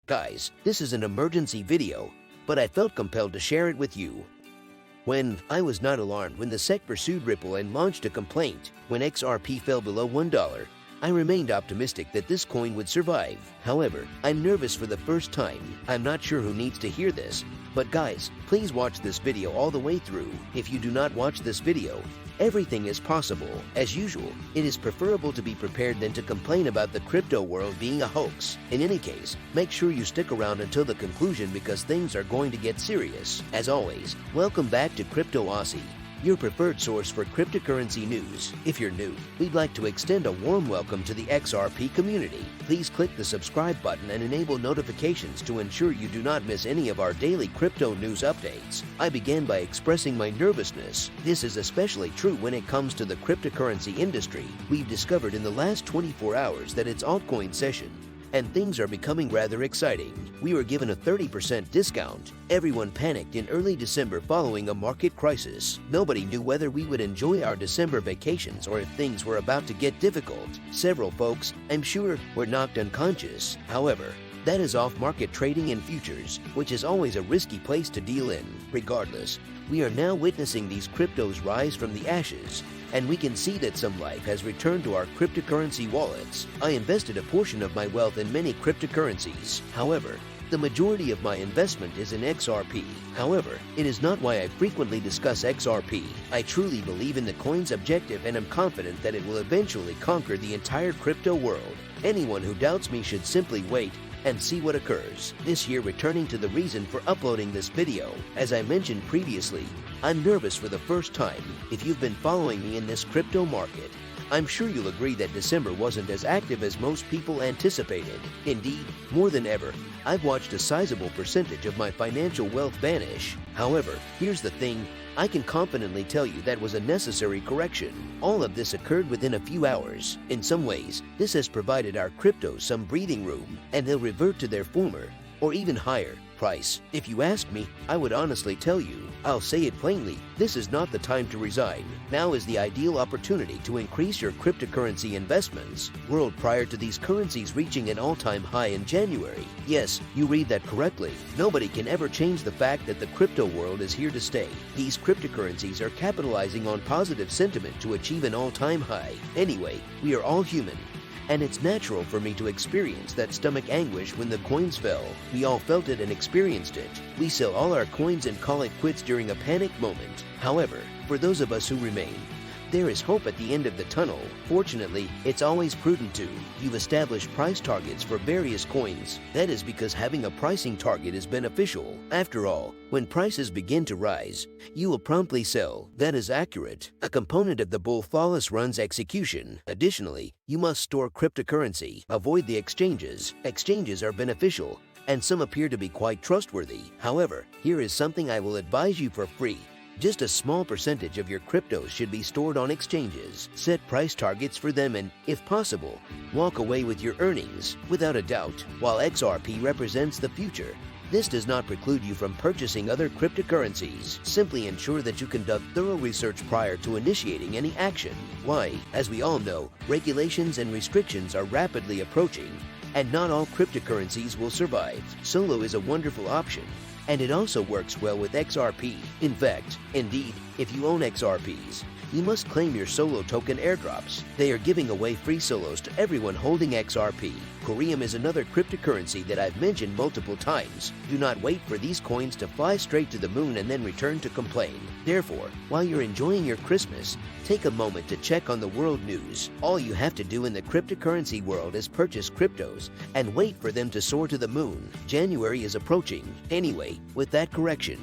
Guys, this is an emergency video, but I felt compelled to share it with you. I was not alarmed when the SEC pursued Ripple and launched a complaint when XRP fell below $1. I remained optimistic that this coin would survive. However, I'm nervous for the first time. I'm not sure who needs to hear this, but guys, please watch this video all the way through. If you do not watch this video, everything is possible. As usual, it is preferable to be prepared than to complain about the crypto world being a hoax. In any case, make sure you stick around until the conclusion because things are going to get serious. As always, welcome back to Crypto Aussie, your preferred source for cryptocurrency news. If you're new, we'd like to extend a warm welcome to the XRP community. Please click the subscribe button and enable notifications to ensure you do not miss any of our daily crypto news updates. I began by expressing my nervousness. This is especially true when it comes to the cryptocurrency industry. We've discovered in the last 24 hours that it's altcoin session, and things are becoming rather exciting. We were given a 30% discount. Everyone panicked in early December following a market crisis. Nobody knew whether we would enjoy our December vacations or if things were about to get difficult. Several folks, I'm sure, were knocked unconscious. However, that is off-market trading in futures, which is always a risky place to deal in. Regardless, we are now witnessing these cryptos rise from the ashes, and we can see that some life has returned to our cryptocurrency wallets. I invested a portion of my wealth in many cryptocurrencies. However, the majority of my investment is in XRP. However, it is not why I frequently discuss XRP. I truly believe in the coin's objective and am confident that it will eventually conquer the entire crypto world. Anyone who doubts me should simply wait and see what occurs. This year, returning to the reason for uploading this video, as I mentioned previously, I'm nervous for the first time. If you've been following me in this crypto market, I'm sure you'll agree that December wasn't as active as most people anticipated. Indeed, more than ever, I've watched a sizable percentage of my financial wealth vanish. However, here's the thing, I can confidently tell you that was a necessary correction. All of this occurred within a few hours. In some ways, this has provided our cryptos some breathing room, and they'll revert to their former, or even higher, price. If you ask me, I would honestly tell you, I'll say it plainly, this is not the time to resign. Now is the ideal opportunity to increase your cryptocurrency investments. World prior to these currencies reaching an all-time high in January. Yes, you read that correctly. Nobody can ever change the fact that the crypto world is here to stay. These cryptocurrencies are capitalizing on positive sentiment to achieve an all-time high. Anyway, we are all human, and it's natural for me to experience that stomach anguish when the coins fell. We all felt it and experienced it. We sell all our coins and call it quits during a panic moment. However, for those of us who remain, there is hope at the end of the tunnel. Fortunately, it's always prudent to. You've established price targets for various coins. That is because having a pricing target is beneficial. After all, when prices begin to rise, you will promptly sell. That is accurate. A component of the bull flawless run's execution. Additionally, you must store cryptocurrency. Avoid the exchanges. Exchanges are beneficial, and some appear to be quite trustworthy. However, here is something I will advise you for free. Just a small percentage of your cryptos should be stored on exchanges. Set price targets for them and, if possible, walk away with your earnings. Without a doubt, while XRP represents the future, this does not preclude you from purchasing other cryptocurrencies. Simply ensure that you conduct thorough research prior to initiating any action. Why? As we all know, regulations and restrictions are rapidly approaching, and not all cryptocurrencies will survive. Solo is a wonderful option, and it also works well with XRP. In fact, indeed, if you own XRPs, you must claim your Solo token airdrops. They are giving away free Solos to everyone holding XRP. Corium is another cryptocurrency that I've mentioned multiple times. Do not wait for these coins to fly straight to the moon and then return to complain. Therefore, while you're enjoying your Christmas, take a moment to check on the world news. All you have to do in the cryptocurrency world is purchase cryptos and wait for them to soar to the moon. January is approaching. Anyway, with that correction,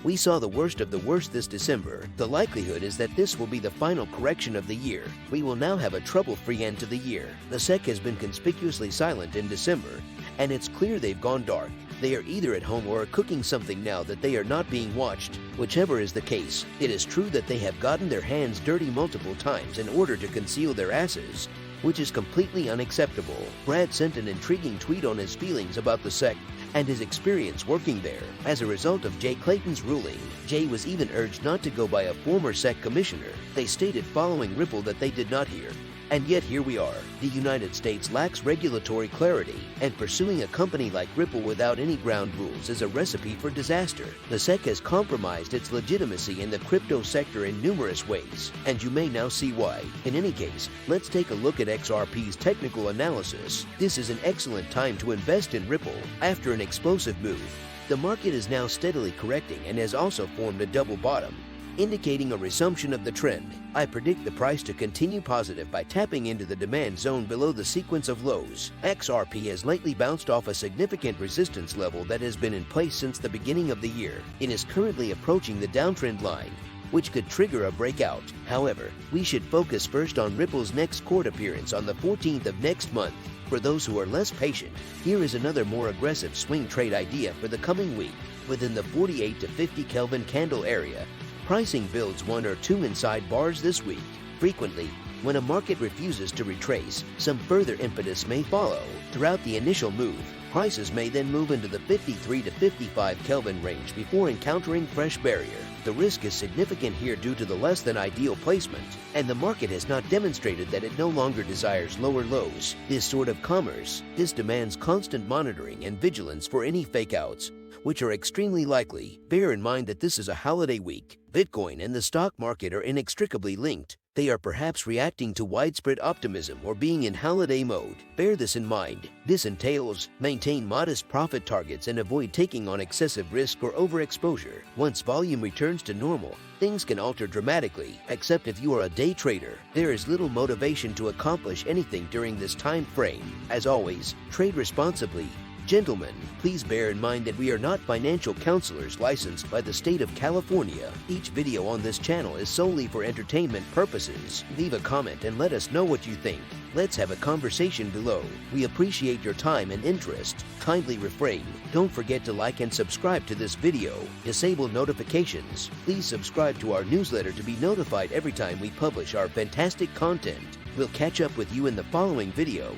we saw the worst of the worst this December. The likelihood is that this will be the final correction of the year. We will now have a trouble-free end to the year. The SEC has been conspicuously silent in December, and it's clear they've gone dark. They are either at home or are cooking something now that they are not being watched. Whichever is the case, it is true that they have gotten their hands dirty multiple times in order to conceal their asses, which is completely unacceptable. Brad sent an intriguing tweet on his feelings about the SEC and his experience working there. As a result of Jay Clayton's ruling, Jay was even urged not to go by a former SEC commissioner. They stated following Ripple that they did not hear And yet here we are. The United States lacks regulatory clarity, and pursuing a company like Ripple without any ground rules is a recipe for disaster. The SEC has compromised its legitimacy in the crypto sector in numerous ways, and you may now see why. In any case, let's take a look at XRP's technical analysis. This is an excellent time to invest in Ripple. After an explosive move, the market is now steadily correcting and has also formed a double bottom, indicating a resumption of the trend. I predict the price to continue positive by tapping into the demand zone below the sequence of lows. XRP has lately bounced off a significant resistance level that has been in place since the beginning of the year. It is currently approaching the downtrend line, which could trigger a breakout. However, we should focus first on Ripple's next court appearance on the 14th of next month. For those who are less patient, here is another more aggressive swing trade idea for the coming week. Within the 48 to 50 Kelvin candle area, pricing builds one or two inside bars this week. Frequently, when a market refuses to retrace, some further impetus may follow. Throughout the initial move, prices may then move into the 53 to 55 Kelvin range before encountering fresh barrier. The risk is significant here due to the less than ideal placement, and the market has not demonstrated that it no longer desires lower lows. This sort of commerce, this demands constant monitoring and vigilance for any fakeouts, which are extremely likely. Bear in mind that this is a holiday week. Bitcoin and the stock market are inextricably linked. They are perhaps reacting to widespread optimism or being in holiday mode. Bear this in mind. This entails maintain modest profit targets and avoid taking on excessive risk or overexposure. Once volume returns to normal, things can alter dramatically, except if you are a day trader. There is little motivation to accomplish anything during this time frame. As always, trade responsibly. Gentlemen, please bear in mind that we are not financial counselors licensed by the state of California. Each video on this channel is solely for entertainment purposes. Leave a comment and let us know what you think. Let's have a conversation below. We appreciate your time and interest. Kindly refrain. Don't forget to like and subscribe to this video. Disable notifications. Please subscribe to our newsletter to be notified every time we publish our fantastic content. We'll catch up with you in the following video.